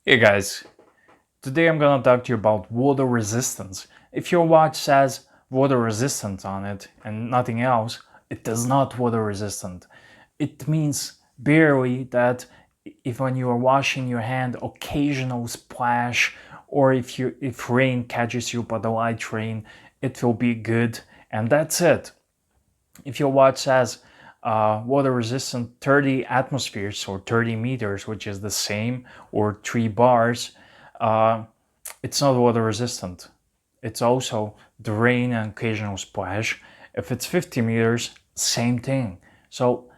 Hey guys, today I'm gonna talk to you about water resistance. If your watch says water resistant on it and nothing else, it is not water resistant. It means barely that if when you are washing your hand, occasional splash, or if rain catches you by the light rain, it will be good, and that's it. If your watch says water resistant 30 atmospheres or 30 meters, which is the same, or 3 bars, uh, it's not water resistant. It's also the rain and occasional splash. If it's 50 meters, same thing. So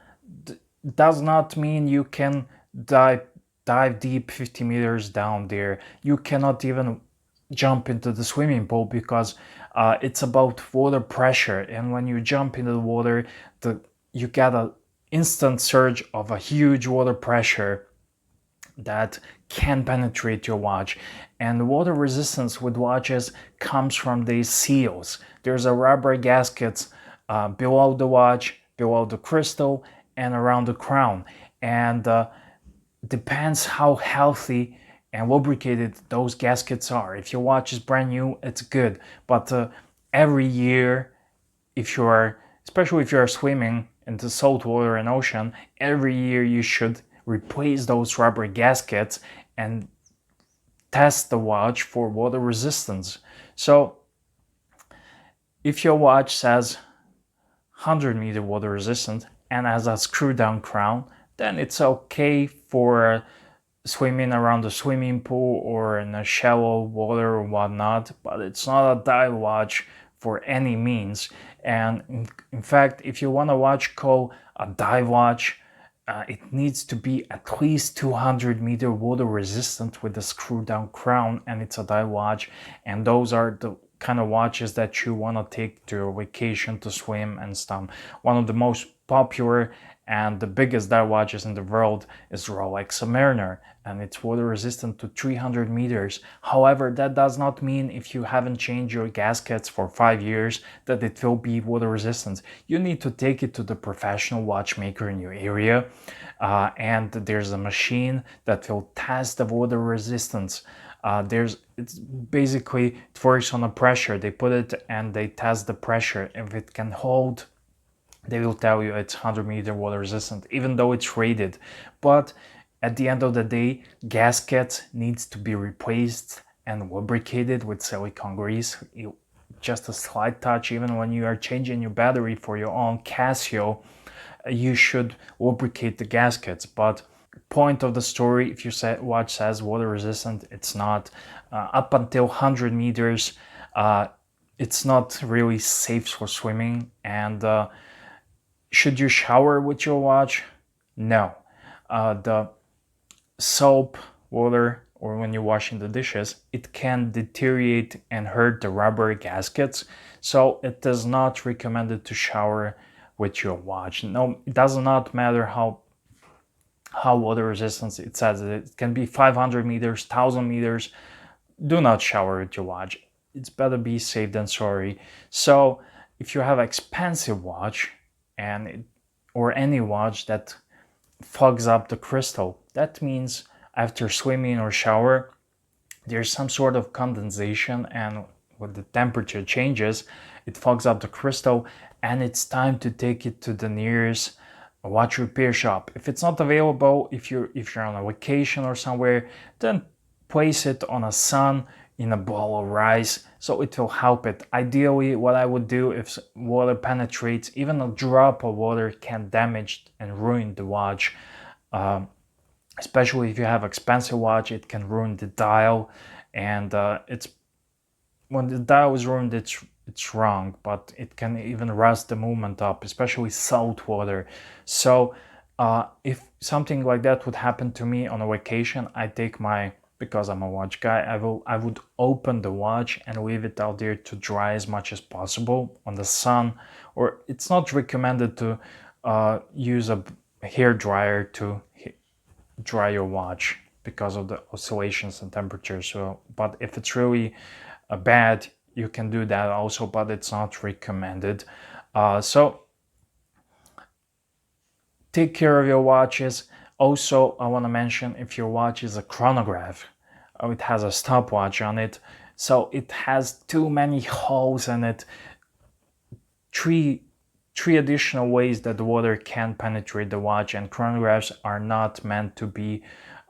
does not mean you can dive deep 50 meters down there. You cannot even jump into the swimming pool because it's about water pressure, and when you jump into the water, you get an instant surge of a huge water pressure that can penetrate your watch. And water resistance with watches comes from these seals. There's a rubber gaskets below the watch, below the crystal, and around the crown. And depends how healthy and lubricated those gaskets are. If your watch is brand new, it's good. But every year, if you are, especially if you are swimming in the salt water and ocean, every year you should replace those rubber gaskets and test the watch for water resistance. So if your watch says 100-meter water resistant and has a screw down crown, then it's okay for swimming around the swimming pool or in a shallow water or whatnot, but it's not a dive watch for any means. And in fact, if you want a watch called a dive watch, it needs to be at least 200-meter water resistant with a screw down crown, and it's a dive watch. And those are the kind of watches that you want to take to your vacation to swim and stuff. One of the most popular and the biggest dive watches in the world is Rolex Submariner, and it's water resistant to 300 meters. However, that does not mean if you haven't changed your gaskets for 5 years that it will be water resistant. You need to take it to the professional watchmaker in your area, and there's a machine that will test the water resistance. It's basically, it works on a pressure. They put it and they test the pressure. If it can hold, they will tell you it's 100-meter water resistant, even though it's rated. But at the end of the day, gasket needs to be replaced and lubricated with silicone grease. Just a slight touch, even when you are changing your battery for your own Casio, you should lubricate the gaskets. But point of the story, if your watch says water resistant, it's not. Up until 100 meters, it's not really safe for swimming. And should you shower with your watch? No. The soap, water, or when you're washing the dishes, it can deteriorate and hurt the rubber gaskets. So it is not recommended to shower with your watch. No, it does not matter how water resistant it says it can be 500 meters, 1000 meters. Do not shower with your watch. It's better be safe than sorry. So if you have an expensive watch or any watch that fogs up the crystal, that means after swimming or shower there's some sort of condensation, and when the temperature changes it fogs up the crystal, and it's time to take it to the nearest watch repair shop. If it's not available, if you're on a vacation or somewhere, then place it on a sun in a bowl of rice, so it will help it. Ideally, what I would do if water penetrates, even a drop of water can damage and ruin the watch. Especially if you have expensive watch, it can ruin the dial, and it's when the dial is ruined, it's wrong, but it can even rust the movement up, especially salt water. So if something like that would happen to me on a vacation, because I'm a watch guy, I would open the watch and leave it out there to dry as much as possible on the sun. Or it's not recommended to use a hair dryer to dry your watch because of the oscillations and temperatures. So, but if it's really bad, you can do that also, but it's not recommended. So take care of your watches. Also, I want to mention, if your watch is a chronograph, it has a stopwatch on it, so it has too many holes in it. Three additional ways that the water can penetrate the watch, and chronographs are not meant to be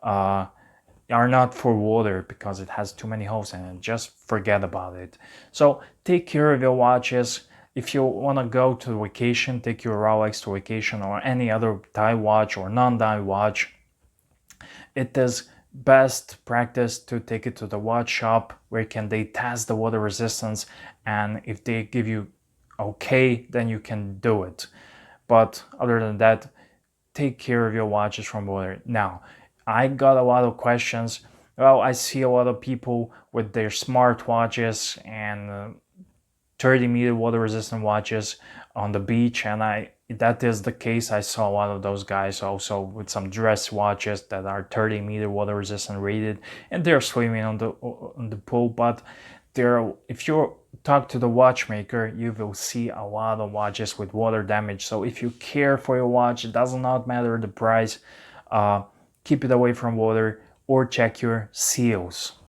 are not for water because it has too many holes in it. Just forget about it. So take care of your watches. If you want to go to vacation, take your Rolex to vacation or any other dive watch or non-dive watch. It is best practice to take it to the watch shop where they test the water resistance, and if they give you okay, then you can do it. But other than that, take care of your watches from water. Now, I got a lot of questions. Well, I see a lot of people with their smart watches and 30-meter water resistant watches on the beach, and that is the case. I saw a lot of those guys also with some dress watches that are 30-meter water resistant rated, and they're swimming on the pool. But if you talk to the watchmaker, you will see a lot of watches with water damage. So if you care for your watch, it does not matter the price, keep it away from water or check your seals.